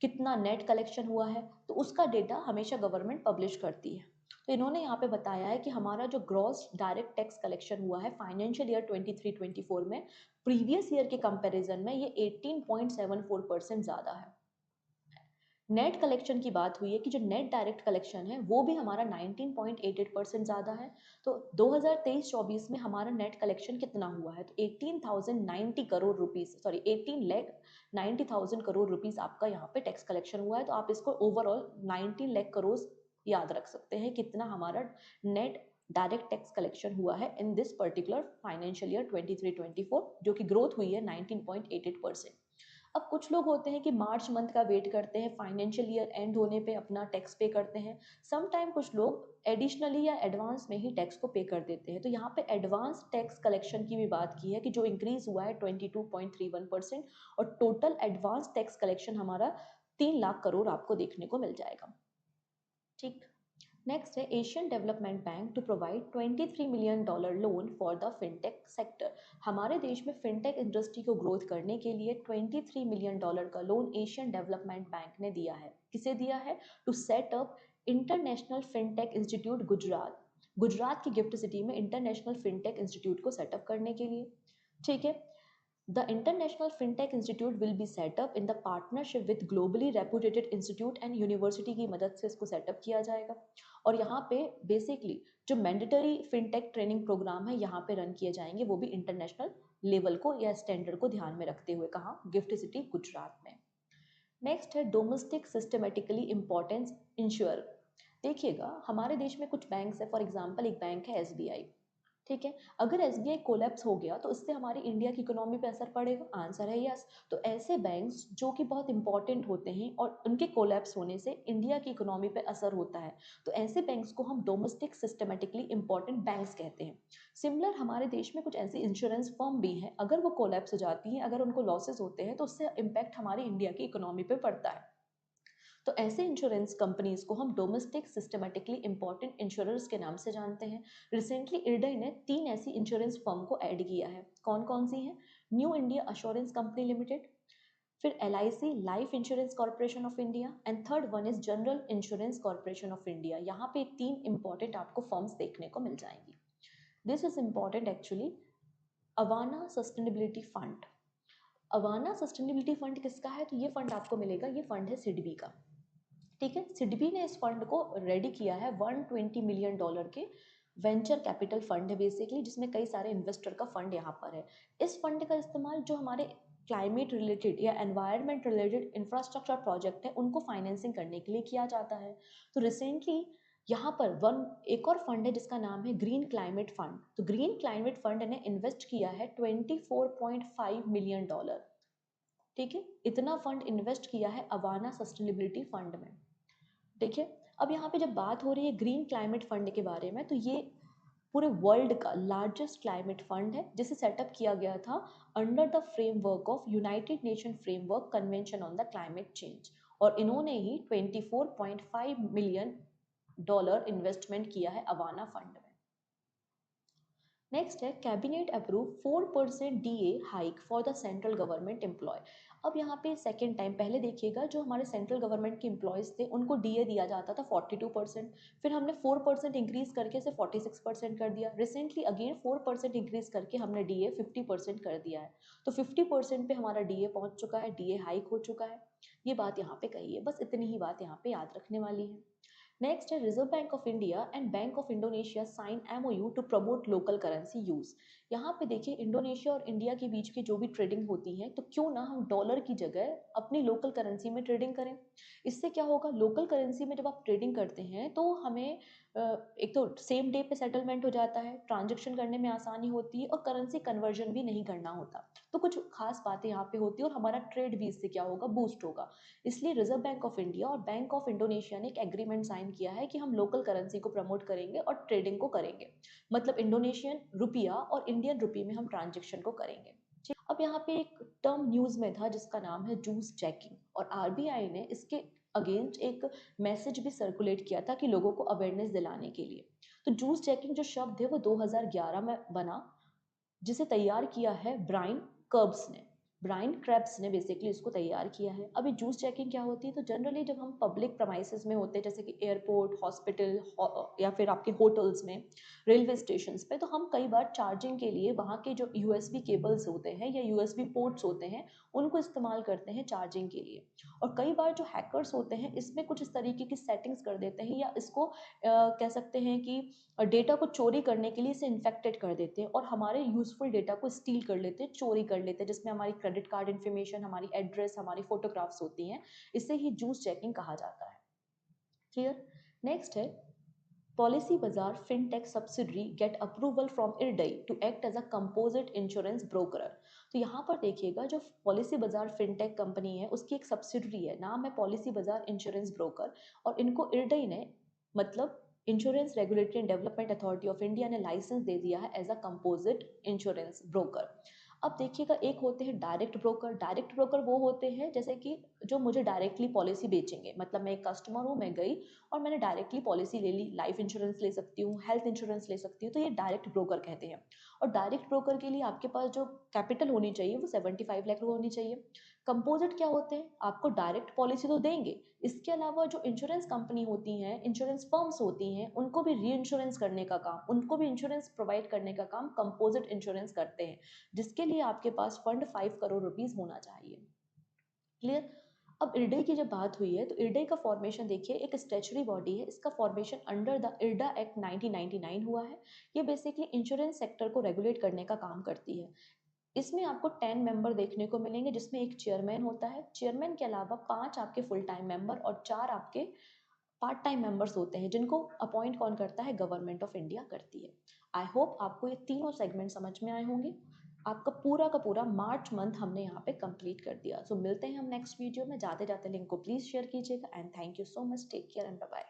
कितना नेट कलेक्शन हुआ है, तो उसका डेटा हमेशा गवर्नमेंट पब्लिश करती है। तो इन्होंने यहाँ पे बताया है कि हमारा जो ग्रॉस डायरेक्ट टैक्स कलेक्शन हुआ है फाइनेंशियल ईयर 23-24 में, प्रीवियस ईयर के कंपैरिजन में ये 18.74% ज़्यादा है। नेट कलेक्शन की बात हुई है कि जो नेट डायरेक्ट कलेक्शन है वो भी हमारा 19.88% ज़्यादा है। तो 2023-24 में हमारा नेट कलेक्शन कितना हुआ है? तो 18,090 crore rupees, sorry 18,90,000 crore rupees आपका यहाँ पे टैक्स कलेक्शन हुआ है। तो आप इसको ओवरऑल 19 लाख करोड़ याद रख सकते हैं, कितना हमारा नेट डायरेक्ट टैक्स कलेक्शन हुआ है in this particular financial year 23-24, जो कि ग्रोथ हुई है 19.88%। अब कुछ लोग होते हैं कि मार्च मंथ का वेट करते हैं, फाइनेंशियल ईयर एंड होने पे अपना टैक्स पे करते हैं। सम टाइम कुछ लोग एडिशनली या एडवांस में ही टैक्स को पे कर देते हैं। तो यहाँ पे एडवांस टैक्स कलेक्शन की भी बात की है कि जो इंक्रीज हुआ है 22.31%, और टोटल एडवांस टैक्स कलेक्शन हमारा 3 लाख करोड़ आपको देखने को मिल जाएगा। ठीक, नेक्स्ट है Asian development bank to provide $23 million loan for the fintech sector. हमारे देश में फिनटेक इंडस्ट्री को ग्रोथ करने के लिए $23 मिलियन का लोन एशियन डेवलपमेंट बैंक ने दिया है। किसे दिया है? To set up international fintech institute Gujarat. Gujarat की गिफ्ट सिटी में इंटरनेशनल फिनटेक इंस्टीट्यूट को सेटअप करने के लिए। ठीक है, The International FinTech Institute will be set up in the partnership with globally reputed institute and university की मदद से इसको सेटअप किया जाएगा। और यहाँ पे बेसिकली जो मैंडेटरी फिनटेक ट्रेनिंग प्रोग्राम है यहाँ पे रन किए जाएंगे, वो भी इंटरनेशनल लेवल को या स्टैंडर्ड को ध्यान में रखते हुए। कहाँ? गिफ्ट सिटी गुजरात में। नेक्स्ट है डोमेस्टिक सिस्टमेटिकली इम्पोर्टेंस इंश्योर। देखिएगा, हमारे देश में कुछ बैंक्स है, फॉर एग्जाम्पल एक बैंक है एसबीआई। ठीक है। अगर एसबीआई कोलैप्स हो गया तो इससे हमारी इंडिया की इकोनॉमी पे असर पड़ेगा, आंसर है यस। तो ऐसे बैंक्स जो कि बहुत इंपॉर्टेंट होते हैं और उनके कोलैप्स होने से इंडिया की इकोनॉमी पे असर होता है, तो ऐसे बैंक्स को हम डोमेस्टिक सिस्टमेटिकली इंपॉर्टेंट बैंक्स कहते हैं। सिमिलर हमारे देश में कुछ ऐसी इंश्योरेंस फर्म भी हैं, अगर वो कोलैप्स हो जाती हैं, अगर उनको लॉसेस होते हैं तो उससे इम्पैक्ट हमारी इंडिया की इकोनॉमी पे पड़ता है। तो ऐसे इंश्योरेंस कंपनीज को हम डोमेस्टिक सिस्टमेटिकली इंपॉर्टेंट इंश्योरर्स के नाम से जानते हैं। रिसेंटली इरडई ने 3 ऐसी इंश्योरेंस फर्म को ऐड किया है। कौन कौन सी हैं? New India assurance company limited, फिर LIC life insurance corporation of India, and third one is general insurance corporation of India. यहाँ पे 3 इंपॉर्टेंट आपको फर्म्स देखने को मिल जाएंगी। This is important actually. Awana sustainability fund, Awana sustainability fund किसका है? तो ये फंड आपको मिलेगा, ये फंड है सिडबी का। ठीक है, सिडबी ने इस फंड को रेडी किया है, $120 मिलियन के वेंचर कैपिटल फंड है बेसिकली, जिसमें कई सारे इन्वेस्टर का फंड यहाँ पर है। इस फंड का इस्तेमाल जो हमारे क्लाइमेट रिलेटेड या एनवायरनमेंट रिलेटेड इंफ्रास्ट्रक्चर प्रोजेक्ट है उनको फाइनेंसिंग करने के लिए किया जाता है। तो रिसेंटली यहाँ पर एक और फंड है जिसका नाम है ग्रीन क्लाइमेट फंड। तो ग्रीन क्लाइमेट फंड ने इन्वेस्ट किया है $24.5 मिलियन। ठीक है, इतना फंड इन्वेस्ट किया है अवाना सस्टेनेबिलिटी फंड में। ठीक है, अब यहाँ पे जब बात हो रही है ग्रीन क्लाइमेट फंड के बारे में, तो ये पूरे वर्ल्ड का लार्जेस्ट क्लाइमेट फंड है, जिसे सेटअप किया गया था under the framework of United Nation framework convention on the climate change. और इन्होंने ही $24.5 मिलियन इन्वेस्टमेंट किया है अवाना फंड में। नेक्स्ट है cabinet approve 4% DA hike for the central government employ. अब यहाँ पे सेकेंड टाइम, पहले देखिएगा जो हमारे सेंट्रल गवर्नमेंट के एम्प्लॉयज़ थे उनको DA दिया जाता था 42%, फिर हमने 4% इंक्रीज करके इसे 46% कर दिया। रिसेंटली अगेन 4% इंक्रीज करके हमने DA 50% कर दिया है। तो 50% पे हमारा DA पहुँच चुका है, DA हाइक हो चुका है। ये बात यहाँ पे कही है, बस इतनी ही बात यहाँ पे याद रखने वाली है। नेक्स्ट है Reserve Bank of India and Bank of Indonesia sign MOU to promote local currency use. यहाँ पे देखिए इंडोनेशिया और इंडिया के बीच की जो भी ट्रेडिंग होती है, तो क्यों ना हम डॉलर की जगह अपनी लोकल करेंसी में ट्रेडिंग करें। इससे क्या होगा, लोकल करेंसी में जब आप ट्रेडिंग करते हैं तो हमें एक तो सेम डे पे सेटलमेंट हो जाता है, ट्रांजेक्शन करने में आसानी होती है और करेंसी कन्वर्जन भी नहीं करना होता। तो कुछ खास बातें यहाँ पे होती है और हमारा ट्रेड भी इससे क्या होगा, बूस्ट होगा। इसलिए रिजर्व बैंक ऑफ इंडिया और बैंक ऑफ इंडोनेशिया ने एक एग्रीमेंट साइन किया है कि हम लोकल करेंसी को प्रमोट करेंगे और ट्रेडिंग को करेंगे। मतलब इंडोनेशियन रुपया और इंडियन रुपये में हम ट्रांजेक्शन को करेंगे। ठीक, अब यहाँ पे एक टर्म न्यूज में था जिसका नाम है जूस चेकिंग, और RBI ने इसके अगेंस्ट एक मैसेज भी सर्कुलेट किया था कि लोगों को अवेयरनेस दिलाने के लिए। तो जूस चेकिंग जो शब्द है वो 2011 में बना, जिसे तैयार किया है ब्राइन क्रेब्स ने बेसिकली इसको तैयार किया है। अभी जूस चेकिंग क्या होती है, तो जनरली जब हम पब्लिक प्रमाइसेस में होते हैं, जैसे कि एयरपोर्ट, हॉस्पिटल या फिर आपके होटल्स में, रेलवे स्टेशन पे, तो हम कई बार चार्जिंग के लिए वहाँ के जो USB केबल्स होते हैं या USB पोर्ट्स होते हैं उनको इस्तेमाल करते हैं चार्जिंग के लिए। और कई बार जो हैकर्स होते हैं इसमें कुछ इस तरीके की सेटिंग्स कर देते हैं, या इसको कह सकते हैं कि डेटा को चोरी करने के लिए इसे इन्फेक्टेड कर देते हैं और हमारे यूजफुल डेटा को स्टील कर लेते हैं, चोरी कर लेते हैं, जिसमें हमारी क्रेडिट कार्ड इन्फॉर्मेशन, हमारी एड्रेस, हमारी फोटोग्राफ्स होती हैं। इसे ही जूस चेकिंग कहा जाता है। क्लियर। नेक्स्ट है Policy Bazaar fintech subsidiary get approval from IRDAI to act as a composite insurance broker. तो यहाँ पर देखिएगा जो पॉलिसी बाजार फिनटेक कंपनी है उसकी एक सब्सिडरी है, नाम है पॉलिसी बाजार इंश्योरेंस ब्रोकर, और इनको इरडई ने, मतलब insurance regulatory and development authority of India ने लाइसेंस दे दिया है as a composite insurance broker. अब देखिएगा एक होते हैं डायरेक्ट ब्रोकर। डायरेक्ट ब्रोकर वो होते हैं जैसे कि जो मुझे डायरेक्टली पॉलिसी बेचेंगे, मतलब मैं एक कस्टमर हूँ, मैं गई और मैंने डायरेक्टली पॉलिसी ले ली, लाइफ इंश्योरेंस ले सकती हूँ, हेल्थ इंश्योरेंस ले सकती हूँ, तो ये डायरेक्ट ब्रोकर कहते हैं। और डायरेक्ट ब्रोकर के लिए आपके पास जो कैपिटल होनी चाहिए वो 75 लाख होनी चाहिए। कंपोजिट क्या होते हैं, आपको डायरेक्ट पॉलिसी तो देंगे, इसके अलावा जो इंश्योरेंस कंपनी होती हैं, इंश्योरेंस फर्म्स होती हैं, उनको भी री इंश्योरेंस करने का काम, उनको भी इंश्योरेंस प्रोवाइड करने का काम कंपोजिट इंश्योरेंस करते हैं, जिसके लिए आपके पास फंड 5 करोड़ रुपीज होना चाहिए। क्लियर। अब इरडई की जब बात हुई है तो इरडई का फॉर्मेशन देखिए, एक स्टैच्यूटरी बॉडी है, इसका formation under the IRDA act 1999 हुआ है। ये बेसिकली इंश्योरेंस सेक्टर को रेगुलेट करने का काम करती है। इसमें आपको 10 मेंबर देखने को मिलेंगे, जिसमें एक चेयरमैन होता है, चेयरमैन के अलावा 5 आपके फुल टाइम मेंबर और 4 आपके पार्ट टाइम मेंबर्स होते हैं जिनको अपॉइंट कौन करता है, गवर्नमेंट ऑफ इंडिया करती है। आई होप आपको ये तीनों सेगमेंट समझ में आए होंगे। आपका पूरा का पूरा मार्च मंथ हमने यहाँ पे कंप्लीट कर दिया। सो मिलते हैं हम नेक्स्ट वीडियो में। जाते जाते लिंक को प्लीज़ शेयर कीजिएगा and thank you so much. Take care and bye bye.